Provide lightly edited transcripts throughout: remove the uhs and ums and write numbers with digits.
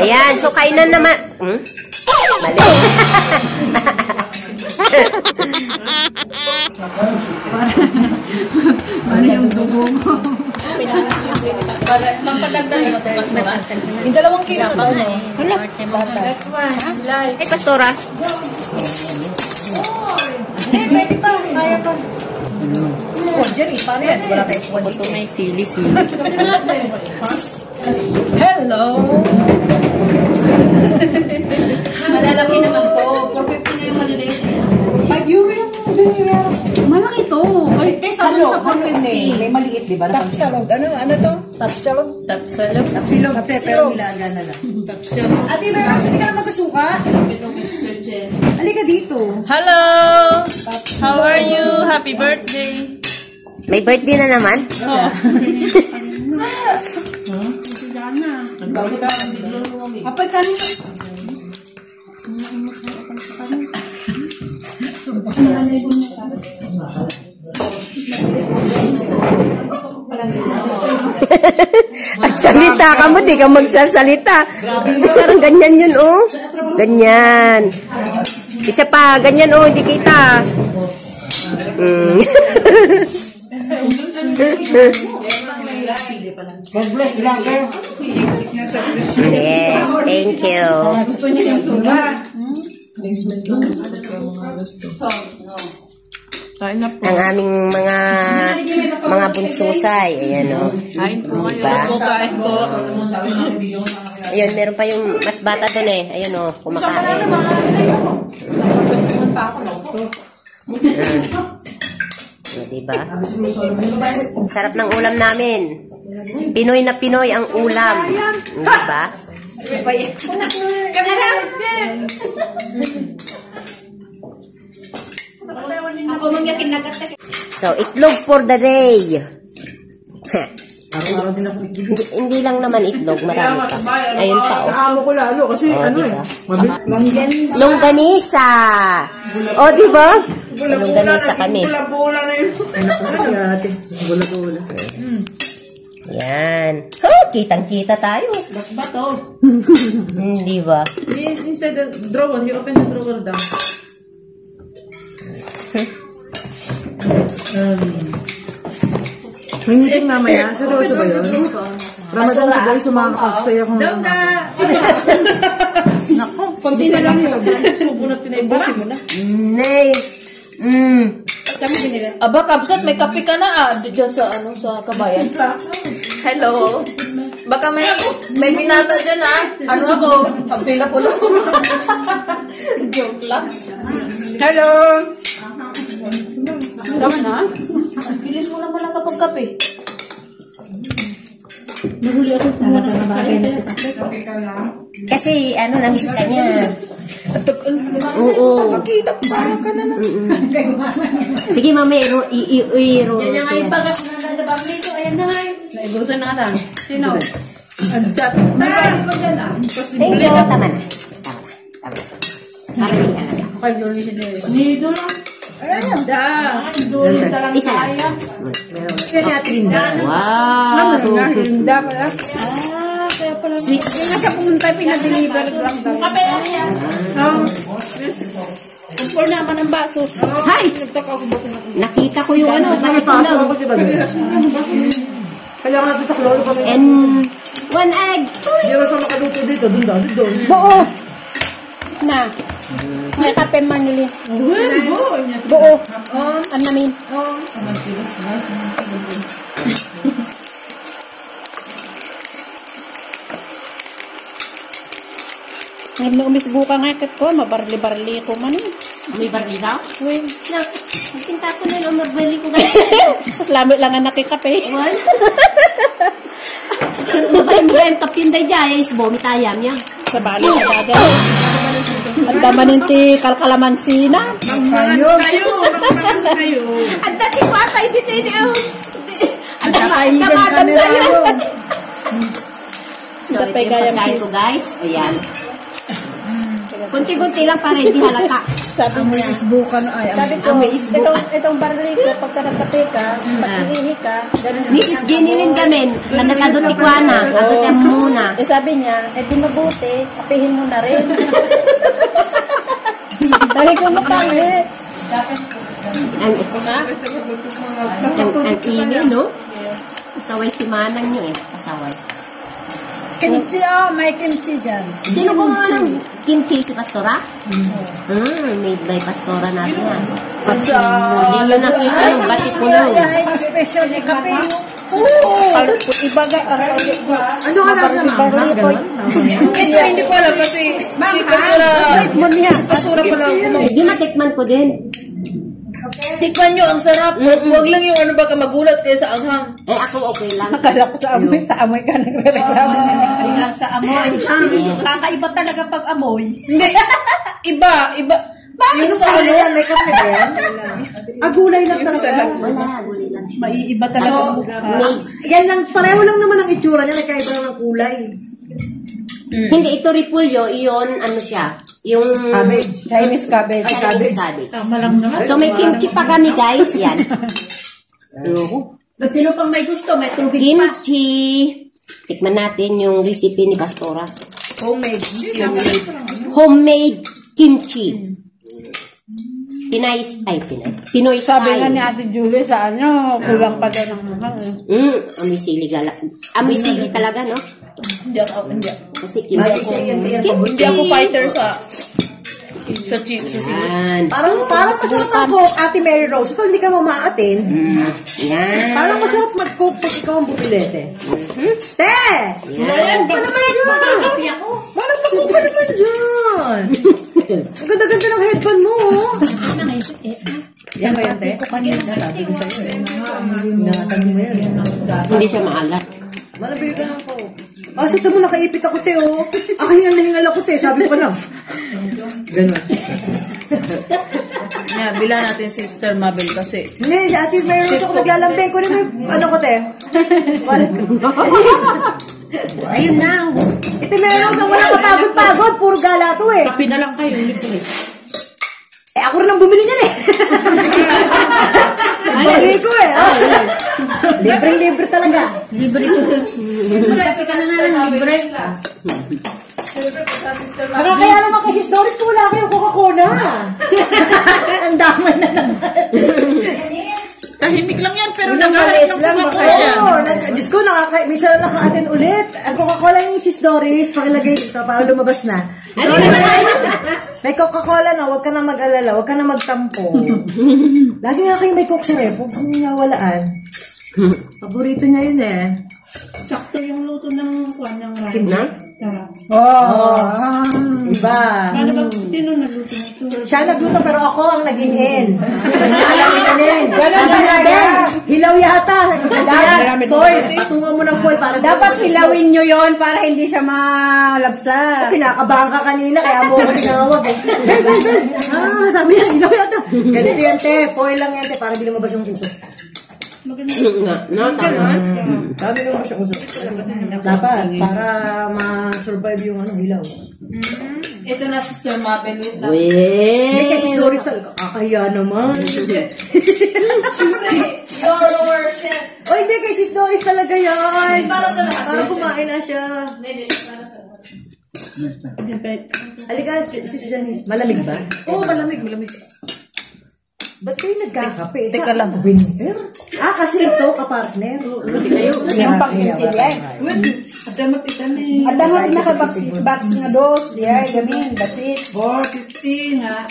Ayan, so kainan naman. Mali. Ano yung dugo mo? Magpadagdag na ito, Pastora. Yung 2 kilo na ano? Ay, Pastora. Eh, pwede pa. Kaya pa. Oh, Jerry, paano yan? Wala tayo po. Ito may sili. Hello! Malalaki naman to. 450 na yung maliliit. 5 euro yung binira. Malaki to. Kaysa sa 450. May maliit, di ba? Tapsalog. Ano to? Tapsalog? Tapsalog. Tapsilog, pero nilaga na lang. Tapsalog. Ate Rose, hindi ka na magkasuka? Halika dito. Hello! How are you? Happy birthday! May birthday na naman? Oo. Apay kanina. Salita ka mo, di ka magsasalita. Parang ganyan yun, oh. Ganyan. Isa pa, ganyan, oh, hindi kita. God bless, vlogger. Yes, thank you. Gusto niya yung suga. Ang aming mga bunsusay. Ayan, oh. Kain po kayo. Diba? Kain po. Ayun, meron pa yung mas bata dun eh. Ayun, oh, kumakain. Diba? Ang sarap ng ulam namin. Pinoy na Pinoy ang ulam. Diba? So, itlog for the day. Hindi lang naman itlog, marami pa. Ayun pa, oh. Amo ko lalo kasi Diba? eh. Longganisa. O, diba? Longganisa kami. Bula-bula na yun. Bula-bula. Yan. Oh, kitang-kita tayo. Ba to? Diba? Inside the drawer. You open the drawer down. May meeting mamaya. Seryoso ba yun? Ramadan na guys, sumakakastay ako. Down na! Nako, konti na lang yun. Subunat pinaibusin mo na. Nay. Kami binili. Aba, Kabsat, may kape ka na dyan sa, sa kabayan. Hello. Baka may binata dyan Ano ako? Pagpila ko lang. Joke lang. Hello! Tama na? Bilis mo naman lang kapag kape. Nahuli ako. Kasi, namiss ka niya. Oo. Makita, parang ka na. Sige, mami, i-iro. Yan yung ay bagas na nalabang nito. Ayan na nga. Naibusan na ka. Sino? Thank you. Tama na. Para hindi ka na. Okay, Jolie si Jerry. Nido lang. Ayan. Isa lang. Kaya natin na. Wow. Hinda pala. Kaya pala. Sweet. Yung nasa pumunta, pinadeliver lang daw. Kape yan. Kumpor naman ang baso. Hi! Nakita ko yung nakatunog. Kaya nga natin sa kloro kami. And one egg. Hindi rin sa makaluto dito. Doon. Buo. Na. May kape manili. Buo. Ang namin. Ngayon na umisgo ka nga kat ko. Mabarli-barli ko man eh. May barli daw? Uy. Pintasan na lang, magbali ko kayo. Mas lamit lang ang nakikape. What? Mabalim kapinday dyan, is vomitayam niya. Sa bali na dagat. Ang damaninti kalkalamansi na. Kayo. Ang dati patay dito yun. Ang Namadam na yan. So, Dapay ito yung gayam pagkain sis. ko, guys. Ayan. Kunti-kunti lang para hindi halata. Sabi niya, Isbukan ay. sabi ko, itong barili ko, pagka nagkape ka, pag iihi ka, ganun. Mrs. Jenny Lynn kami, kadot tikwana, kadot yung muna. Eh sabi niya, di mabuti, kapihin mo na rin. Dahil ko makali. Ang ini, no? Pasaway si Manang nyo eh. Pasaway. Kimchi, may kimchi dyan. Sino kumuha ng kimchi? Si Pastora? Made by Pastora natin yan. Hindi nyo nakita yung batik ko lang. Special ni kape. Ibaga, Ano ka lang naman? Ito, hindi ko alam kasi si Pastora pala. Hindi matikman ko din. Tikman nyo, ang sarap. Huwag lang yung ano baka magulat kayo sa anghang. Eh ako okay lang. Akala ko sa amoy ka nagre-reklamo. Sa amoy. Kakaiba talaga pag amoy. Hindi. Iba. Yung sa ano yan, may kape ba yan? Gulay lang talaga. Wala, guli lang. Maiiba talaga. Yan lang, pareho lang naman ang itsura niya, nagkaiba lang ng kulay. Hindi, ito repulyo, iyon, ano siya, yung Cabbage. Chinese cabbage. Chinese cabbage. Tama lang naman. So may kimchi pa kami guys, yan. Sino pang may gusto? May tubig pa. Kimchi. Tikman natin yung recipe ni Pastora. Homemade. Homemade kimchi. Pinoy Sabi nga style. ni Ate Julie sa ano, kulang pa daw ng mahal. Amoy sili gala. Amoy sili talaga, no? Hindi. Kasi kimchi. Hindi ako fighter sa sili. Yan. Parang masarap mag-cook, Ate Mary Rose. Ito, hindi ka mamaatin. Yan. Parang masarap mag-cook pag ikaw ang bumilete. Te! Ayan ka naman dyan! Parang mag-cook ka naman dyan! Ang ganda-ganda ng headband mo, oh! Yan ba yan, te? Sabi ko sa'yo, eh. Ingatan mo yan. Hindi siya maalat. Malabili ka ng coke. Sa mo, nakaipit ako, te, oh. Hingal na hingal ako, te. Sabi ko lang. Ganun. Yeah, bilang natin si Sister Mabel kasi. Hindi, Ate Mary Rose ako naglalambing. Kunin mo yung ano ko, te. Ayun na. Ate Mary Rose, ang wala kapagod-pagod. Puro gala to, eh. Kapi na lang kayo, libre. Ako rin ang bumili niyan, eh. Bali ko, eh. Libre-libre talaga. Libre ko. Kapi ka na lang, libre. Kaya naman kay Sis Doris ko wala kayong Coca-Cola. Ang damay na naman. Tahimik lang yan pero naghahanap ng Coca-Cola. Oo, Diyos ko, minsan lang atin ulit. Ang Coca-Cola yung Sis Doris, pakilagay dito para lumabas na. May Coca-Cola na, huwag ka na mag-alala, huwag ka na magtampo. Lagi nga kayo may Coke sa ref, huwag kang nawalaan. Paborito niya yun, eh. Sakto yung luto ng kuwan ng rice. Kidnap? Iba. Ano ba? Sino nagluto nito? Siya nagluto pero ako ang naging in. Ganun talaga. Hilaw yata. Foil. Patungan mo ng foil para Dapat hilawin nyo yon para hindi siya malabsa. Kinakabahan ka kanina kaya mo ako tinawag. Sabi niya, hilaw yata. Ganito yan, te. Foil lang yan, te. Para hindi lumabas yung uso. No, tama. Sabi lumabas yung uso. Dapat, para ma-survive yung hilaw. Ito na Sister Mabel. Wait lang. Hindi kasi Wait. stories talaga. Kaya naman. Your worship. O hindi, kay Sis Doris talaga yan. Para sa lahat. Para kumain na siya. Hindi, para sa lahat. Halika, Sis Janice. Malamig ba? Oo, malamig. Ba't kayo nagkakape? Teka lang. Winter? Kasi ito, kapartner. Yung pang-kitchen yan. At dapat naka-box nga dos. Diyan, gamin, basit. 450 nga.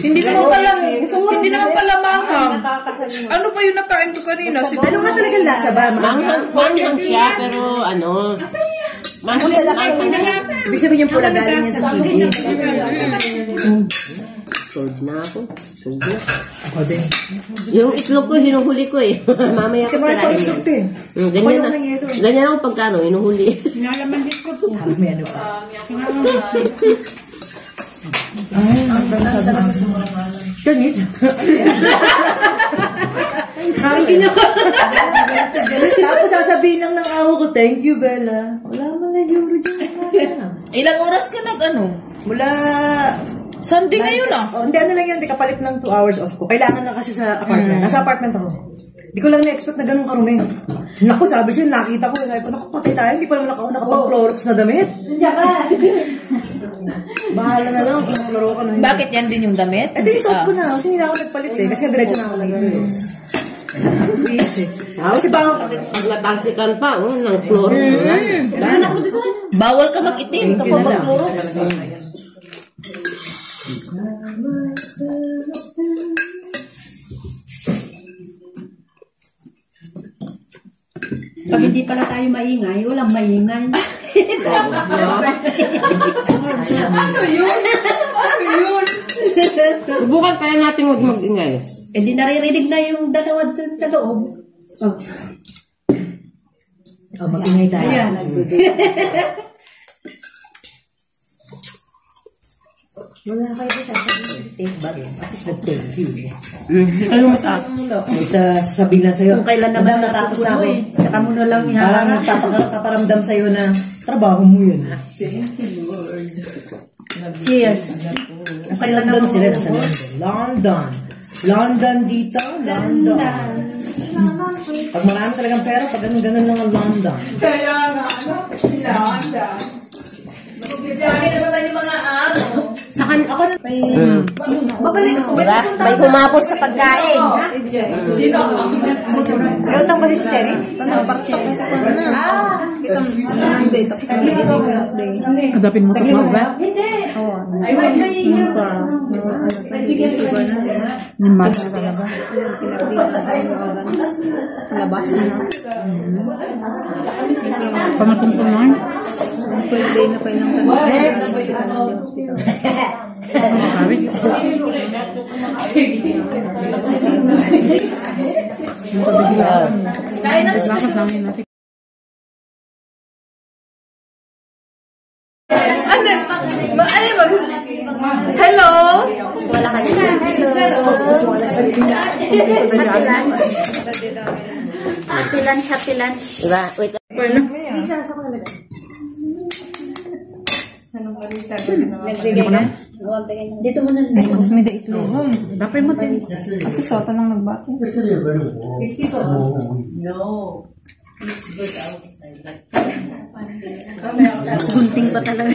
Hindi naman pala manghang. Ano pa yung nakain ko kanina? Ano nga talagang lasa ba? Manghang siya, pero ano, Ibig sabihin yung pula galing yan sa chili. sold na ako. Sold na. Ako din. Yung itlog ko, hinuhuli ko eh. Mamaya ko tirahin yun. Ganyan na. Ganyan ako pagkano, hinuhuli. Nalaman din ko ito. May ano pa. Ganit. Tapos sasabihin lang ng awa ko, thank you, Bella. Wala man na euro dyan. Ilang oras ka nag-ano? Mula Sunday ngayon ah. Oh, hindi, ano lang yan, di kapalit ng 2 hours off ko. Kailangan lang kasi sa apartment. Nasa apartment ako. Hindi ko lang na-expect na ganun karumi. Naku, sabi siya, nakita ko. Sabi ko, naku, patay tayo. Hindi pa naman ako nakapang-Clorox na damit. Diyan ka. Bahala na lang kung kloro ka na. Bakit yan din yung damit? Eh, di isuot ko na. Kasi hindi na ako nagpalit eh. Kasi diretso na ako dito. Kasi baka... Pag natalsikan pa, ng kloro. Bawal ka mag-itim kapag mag-kloro. Pag hindi pala tayo maingay, walang maingay. Ano yun? Subukan kaya natin huwag mag-ingay. Eh di naririnig na yung dalawa dun sa loob. Oh. Oh, mag-ingay tayo. Ayan. Wala kayo sa take back. At least nag-thank you. Ano mas up? May sasabihin lang sa'yo. Kung kailan naman natapos na ako. Saka mo na lang Parang iharap. nagpaparamdam sa'yo na trabaho mo yun. Cheers. Nasa London sila. Nasa London. London dito. London. Pag marami talagang pera, pag ganun-ganun lang ang London. Kaya nga, London. Dami naman tayo mga Sakan, ako na. Babalik ko. Diba? May humabol sa pagkain. Sino ako? Ayaw tang ba si Cherry? Kita Monday, tapos Wednesday. Adapin mo ito ba? Hindi. Ay, may ka. Labasan na. Pamatin ko naman. First day na pa ilang tanong. Hospital. Kain na siya. Hello? Wala ka dito. Happy lunch, happy lunch. Diba? Wait. Dito mo na. Mas may dait lang. Dapat mo din. Ako sota lang nagbati. Gunting pa talaga.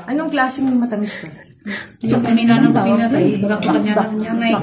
Anong klaseng matamis to? Yung kanina ng kanina tayo, bakbakan niya ng niya.